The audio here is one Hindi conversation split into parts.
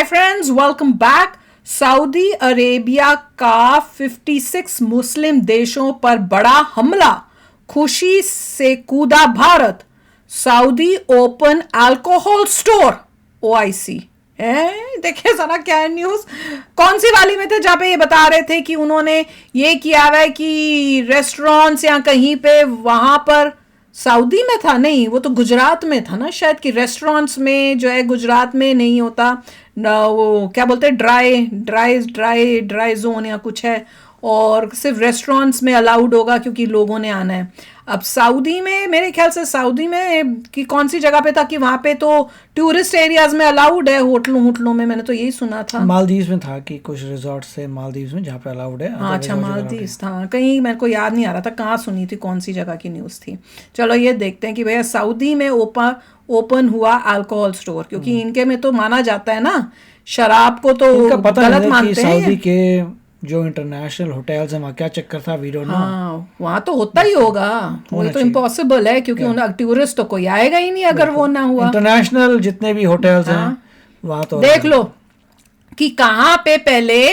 Hi friends, welcome back. Saudi Arabia का 56 मुस्लिम देशों पर बड़ा हमला, खुशी से कूदा Bharat. Saudi open alcohol store, OIC. देखिए जरा क्या है न्यूज, कौन सी वाली में थे जहां पे ये बता रहे थे कि उन्होंने ये किया हुआ है कि रेस्टोरेंट्स या कहीं पे, वहां पर सऊदी में था, नहीं वो तो गुजरात में था ना शायद, कि रेस्टोरेंट्स में जो है गुजरात में नहीं होता ना, वो क्या बोलते हैं ड्राई जोन या कुछ है, और सिर्फ रेस्टोरेंट्स में अलाउड होगा क्योंकि लोगों ने आना है। अब सऊदी में, मेरे ख्याल से सऊदी में कि कौन सी जगह पे था कि वहां पे तो टूरिस्ट एरियाज में अलाउड है, होटलों में, मैंने तो यही सुना था। मालदीव्स में था कि कुछ रिजॉर्ट से मालदीव्स में जहाँ पे अलाउड है। हाँ अच्छा, मालदीव्स था कहीं, मेरे को याद नहीं आ रहा था कहाँ सुनी थी, कौन सी जगह की न्यूज़ थी। चलो ये देखते हैं कि भैया सऊदी में ओपन हुआ अल्कोहल स्टोर, क्योंकि इनके में तो माना जाता है ना, शराब को तो गलत मानते हैं। सऊदी के जो इंटरनेशनल होटल्स हैं वहाँ क्या चक्कर था, वी डोंट नो। हाँ वहाँ तो होता ही होगा, वो तो इम्पॉसिबल है क्योंकि उन टूरिस्ट तो कोई आएगा ही नहीं अगर वो ना हुआ। इंटरनेशनल जितने भी होटल्स हैं वहाँ तो देख लो कि कहाँ पे पहले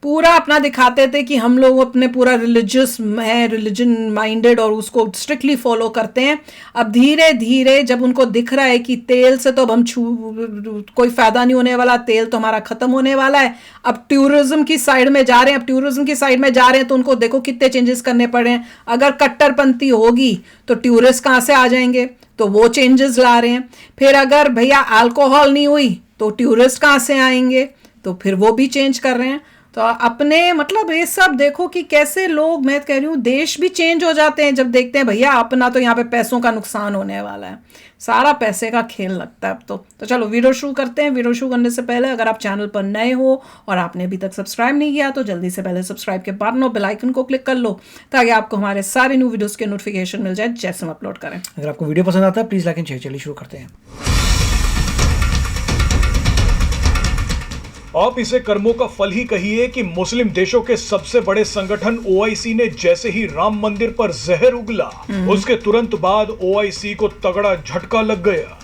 पूरा अपना दिखाते थे कि हम लोग अपने पूरा रिलीजियस है, रिलीजन माइंडेड, और उसको स्ट्रिक्टली फॉलो करते हैं। अब धीरे धीरे जब उनको दिख रहा है कि तेल से तो अब हम कोई फायदा नहीं होने वाला, तेल तो हमारा खत्म होने वाला है, अब टूरिज्म की साइड में जा रहे हैं। अब टूरिज्म की साइड में जा रहे हैं तो उनको देखो कितने चेंजेस करने पड़े हैं। अगर कट्टरपंथी होगी तो टूरिस्ट कहाँ से आ जाएंगे, तो वो चेंजेस ला रहे हैं। फिर अगर भैया अल्कोहल नहीं हुई तो टूरिस्ट कहाँ से आएंगे, तो फिर वो भी चेंज कर रहे हैं। तो अपने मतलब ये सब देखो कि कैसे लोग, मैं कह रही हूँ देश भी चेंज हो जाते हैं जब देखते हैं भैया अपना तो यहाँ पे पैसों का नुकसान होने वाला है। सारा पैसे का खेल लगता है अब तो चलो वीडियो शुरू करते हैं। वीडियो शुरू करने से पहले अगर आप चैनल पर नए हो और आपने अभी तक सब्सक्राइब नहीं किया तो जल्दी से पहले सब्सक्राइब के बाद नो बेल आइकन को क्लिक कर लो, ताकि आपको हमारे सारे न्यू वीडियोस के नोटिफिकेशन मिल जाए जैसे हम अपलोड करें। अगर आपको वीडियो पसंद आता है प्लीज लाइक एंड शेयर। चलिए शुरू करते हैं। आप इसे कर्मों का फल ही कहिए कि मुस्लिम देशों के सबसे बड़े संगठन ओआईसी ने जैसे ही राम मंदिर पर जहर उगला, उसके तुरंत बाद ओआईसी को तगड़ा झटका लग गया।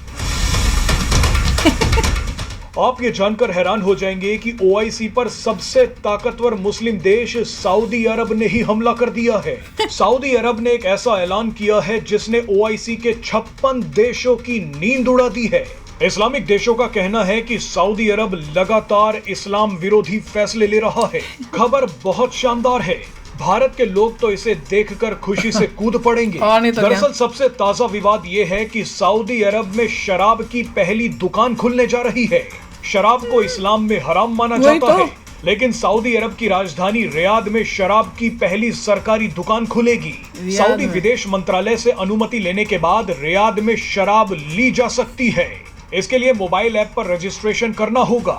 आप ये जानकर हैरान हो जाएंगे कि ओआईसी पर सबसे ताकतवर मुस्लिम देश सऊदी अरब ने ही हमला कर दिया है। सऊदी अरब ने एक ऐसा ऐलान किया है जिसने ओआईसी के 56 देशों की नींद उड़ा दी है। इस्लामिक देशों का कहना है कि सऊदी अरब लगातार इस्लाम विरोधी फैसले ले रहा है। खबर बहुत शानदार है, भारत के लोग तो इसे देखकर खुशी से कूद पड़ेंगे। दरअसल सबसे ताजा विवाद ये है कि सऊदी अरब में शराब की पहली दुकान खुलने जा रही है। शराब को इस्लाम में हराम माना जाता है, लेकिन सऊदी अरब की राजधानी रियाद में शराब की पहली सरकारी दुकान खुलेगी। सऊदी विदेश मंत्रालय से अनुमति लेने के बाद रियाद में शराब ली जा सकती है। इसके लिए मोबाइल ऐप पर रजिस्ट्रेशन करना होगा।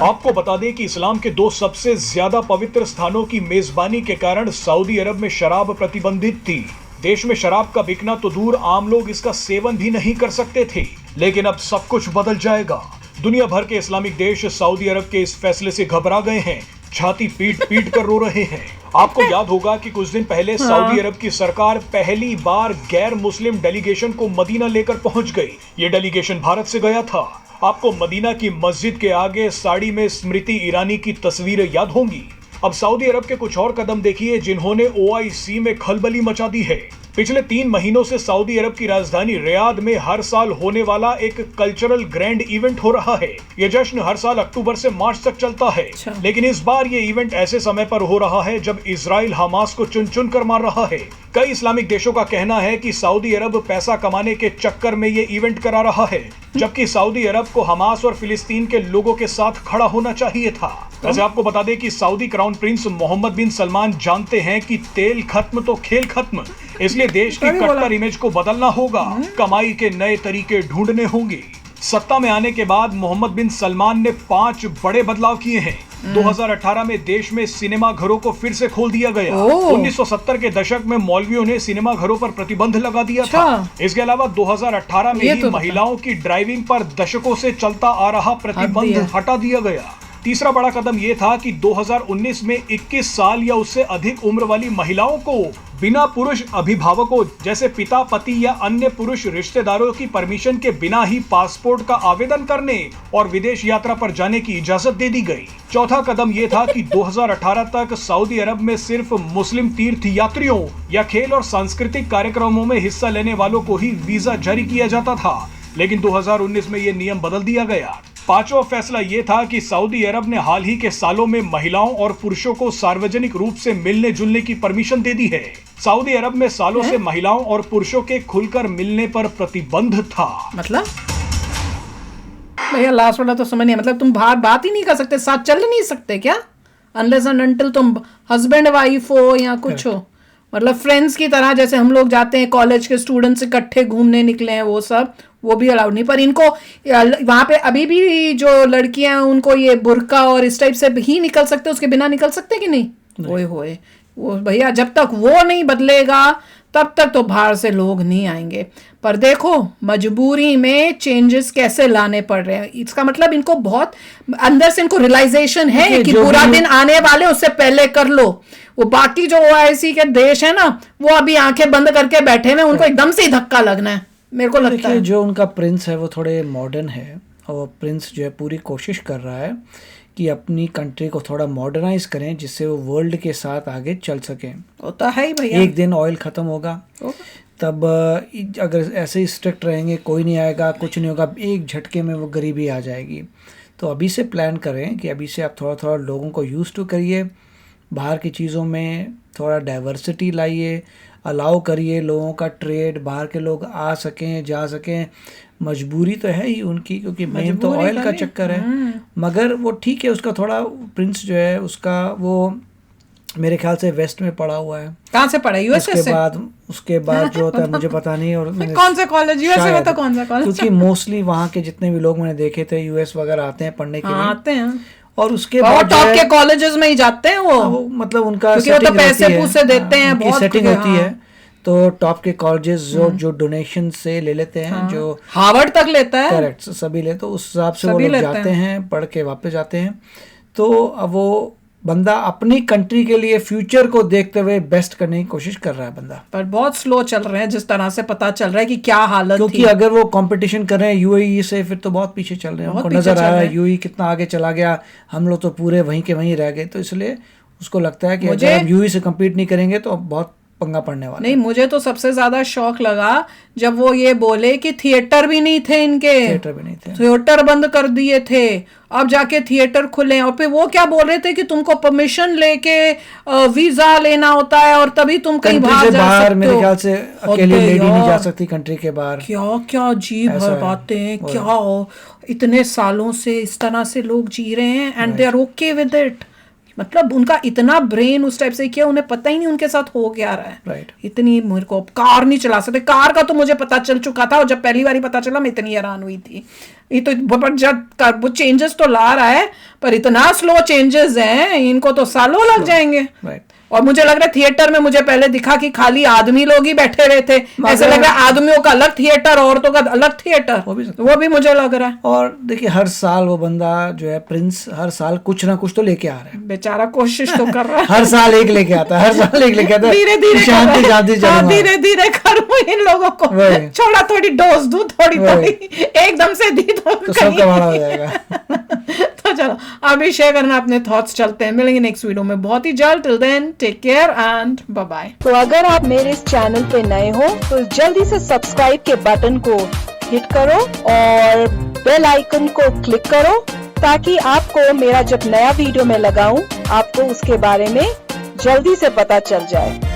आपको बता दें कि इस्लाम के 2 सबसे ज्यादा पवित्र स्थानों की मेजबानी के कारण सऊदी अरब में शराब प्रतिबंधित थी। देश में शराब का बिकना तो दूर, आम लोग इसका सेवन भी नहीं कर सकते थे, लेकिन अब सब कुछ बदल जाएगा। दुनिया भर के इस्लामिक देश सऊदी अरब के इस फैसले से घबरा गए हैं, छाती पीट पीट कर रो रहे हैं। आपको याद होगा कि कुछ दिन पहले सऊदी अरब की सरकार पहली बार गैर मुस्लिम डेलीगेशन को मदीना लेकर पहुंच गई। ये डेलीगेशन भारत से गया था। आपको मदीना की मस्जिद के आगे साड़ी में स्मृति ईरानी की तस्वीरें याद होंगी। अब सऊदी अरब के कुछ और कदम देखिए जिन्होंने ओआईसी में खलबली मचा दी है। पिछले 3 महीनों से सऊदी अरब की राजधानी रियाद में हर साल होने वाला एक कल्चरल ग्रैंड इवेंट हो रहा है। ये जश्न हर साल अक्टूबर से मार्च तक चलता है, लेकिन इस बार ये इवेंट ऐसे समय पर हो रहा है जब इजराइल हमास को चुन चुन कर मार रहा है। कई इस्लामिक देशों का कहना है कि सऊदी अरब पैसा कमाने के चक्कर में ये इवेंट करा रहा है, जबकि सऊदी अरब को हमास और फिलिस्तीन के लोगों के साथ खड़ा होना चाहिए था। वैसे आपको बता दें कि सऊदी क्राउन प्रिंस मोहम्मद बिन सलमान जानते हैं कि तेल खत्म तो खेल खत्म, इसलिए देश की कट्टर इमेज को बदलना होगा, कमाई के नए तरीके ढूंढने होंगे। सत्ता में आने के बाद मोहम्मद बिन सलमान ने 5 बड़े बदलाव किए हैं। 2018 में देश में सिनेमा घरों को फिर से खोल दिया गया। 1970 के दशक में मौलवियों ने सिनेमा घरों पर प्रतिबंध लगा दिया था। इसके अलावा 2018 में ही महिलाओं की ड्राइविंग पर दशकों से चलता आ रहा प्रतिबंध हटा दिया गया। तीसरा बड़ा कदम ये था कि 2019 में 21 साल या उससे अधिक उम्र वाली महिलाओं को बिना पुरुष अभिभावकों जैसे पिता, पति या अन्य पुरुष रिश्तेदारों की परमिशन के बिना ही पासपोर्ट का आवेदन करने और विदेश यात्रा पर जाने की इजाजत दे दी गई। चौथा कदम ये था कि 2018 तक सऊदी अरब में सिर्फ मुस्लिम तीर्थ यात्रियों या खेल और सांस्कृतिक कार्यक्रमों में हिस्सा लेने वालों को ही वीजा जारी किया जाता था, लेकिन 2019 में ये नियम बदल दिया गया। पांचवा फैसला ये था कि सऊदी अरब ने हाल ही के सालों में महिलाओं और पुरुषों को सार्वजनिक रूप से मिलने जुलने की परमिशन दे दी है। सऊदी अरब में सालों से महिलाओं और पुरुषों के खुलकर मिलने पर प्रतिबंध था। मतलब भैया लास्ट वाला तो समझ नहीं, मतलब तुम बाहर बात ही नहीं कर सकते, साथ चल नहीं सकते क्या, अनलेस एंड अनटिल तुम हस्बैंड वाइफ हो या कुछ हो, मतलब फ्रेंड्स की तरह जैसे हम लोग जाते हैं कॉलेज के स्टूडेंट्स इकट्ठे घूमने निकले हैं, वो सब वो भी अलाउड नहीं। पर इनको वहां पे अभी भी जो लड़कियां हैं उनको ये बुर्का और इस टाइप से ही निकल सकते, उसके बिना निकल सकते कि नहीं? ओए होए, वो भैया जब तक वो नहीं बदलेगा तब तक तो बाहर से लोग नहीं आएंगे। पर देखो मजबूरी में चेंजेस कैसे लाने पड़ रहे हैं, इसका मतलब इनको बहुत अंदर से इनको रियलाइजेशन है कि बुरा दिन आने वाले, उससे पहले कर लो। वो बाकी जो ओआईसी के देश है ना, वो अभी आंखें बंद करके बैठे हैं, उनको एकदम से ही धक्का लगना है, मेरे को लगता है। जो उनका प्रिंस है वो थोड़े मॉडर्न है, और प्रिंस जो है पूरी कोशिश कर रहा है कि अपनी कंट्री को थोड़ा मॉडर्नाइज करें जिससे वो वर्ल्ड के साथ आगे चल सकें। होता है ही भैया, एक दिन ऑयल ख़त्म होगा तब अगर ऐसे ही स्ट्रिक्ट रहेंगे कोई नहीं आएगा, कुछ नहीं होगा, एक झटके में वो गरीबी आ जाएगी। तो अभी से प्लान करें कि अभी से आप थोड़ा थोड़ा लोगों को यूज़ टू करिए, बाहर की चीज़ों में थोड़ा डाइवर्सिटी लाइए, अलाउ करिए लोगों का ट्रेड, बाहर के लोग आ सकें जा सकें। मजबूरी तो है ही उनकी, क्योंकि मेन तो ऑयल का चक्कर है, मगर वो ठीक है, उसका थोड़ा प्रिंस जो है उसका वो मेरे ख्याल से वेस्ट में पढ़ा हुआ है। कहाँ से पढ़ा? यूएसए से? उसके बाद जो होता है मुझे पता नहीं, और कौन से कॉलेज यूएसए में, तो कौन सा कॉलेज? क्योंकि मोस्टली वहाँ के जितने भी लोग मैंने देखे थे यूएस वगैरह आते हैं पढ़ने के लिए, आते हैं, और उसके बाद टॉप के कॉलेजेस में ही जाते हैं वो मतलब उनका क्योंकि वो तो पैसे पूसे देते हैं, बहुत सेटिंग होती है। तो टॉप के कॉलेजेस जो डोनेशन से ले लेते हैं, जो हार्वर्ड तक लेता है, करेक्ट, सभी ले, तो उस हिसाब से वो लोग जाते हैं, पढ़ के वापस जाते हैं। तो अब वो बंदा अपनी कंट्री के लिए फ्यूचर को देखते हुए बेस्ट करने की कोशिश कर रहा है बंदा, पर बहुत स्लो चल रहे हैं जिस तरह से पता चल रहा है कि क्या हालत, क्योंकि अगर वो कंपटीशन कर रहे हैं यूएई से फिर तो बहुत पीछे चल रहे हैं। उनको नजर आया है यूएई कितना आगे चला गया, हम लोग तो पूरे वहीं के वहीं रह गए, तो इसलिए उसको लगता है कि अगर हम यूएई से कम्पीट नहीं करेंगे तो बहुत पंगा पड़ने वाला। नहीं, मुझे तो सबसे ज्यादा शौक लगा जब वो ये बोले कि थिएटर भी नहीं थे इनके, थिएटर बंद कर दिए थे, अब जाके थिएटर खुले। और फिर वो क्या बोल रहे थे कि तुमको परमिशन लेके वीजा लेना होता है और तभी तुम कहीं बाहर जा सकते हो। मेरे ख्याल से अकेली लेडी नहीं जा सकती कंट्री के बाहर। क्या क्या अजीब है बातें, क्या इतने सालों से इस तरह से लोग जी रहे हैं and they are okay with it. मतलब उनका इतना ब्रेन उस टाइप से किया, उन्हें पता ही नहीं उनके साथ हो क्या रहा है। राइट। इतनी मेरे को कार नहीं चला सकते, कार का तो मुझे पता चल चुका था, और जब पहली बार पता चला मैं इतनी हैरान हुई थी। ये तो जब वो चेंजेस तो ला रहा है, पर इतना स्लो चेंजेस हैं, इनको तो सालों लग जाएंगे। राइट। और मुझे लग रहा है थिएटर में मुझे पहले दिखा कि खाली आदमी लोग ही बैठे रहे थे, ऐसे लग रहा है आदमियों का अलग थिएटर, औरतों का अलग थिएटर, वो भी मुझे लग रहा है। और देखिए हर साल वो बंदा जो है प्रिंस हर साल कुछ ना कुछ तो लेके आ रहा है, बेचारा कोशिश तो कर रहा है। हर साल एक लेके आता है, हर साल एक लेके आता है। धीरे धीरे शांति धीरे धीरे करूँ इन लोगों को, छोड़ा थोड़ी डोज दूं, थोड़ी एकदम से दी तो सबका बड़ा हो जाएगा। तो चलो अभी शेयर करना अपने थॉट्स, चलते हैं, मिलेंगे नेक्स्ट वीडियो में बहुत ही जल्द। Till then take care and bye bye. तो अगर आप मेरे इस चैनल पे नए हो तो जल्दी से सब्सक्राइब के बटन को हिट करो और बेल आइकन को क्लिक करो, ताकि आपको मेरा जब नया वीडियो मैं लगाऊं आपको उसके बारे में जल्दी से पता चल जाए।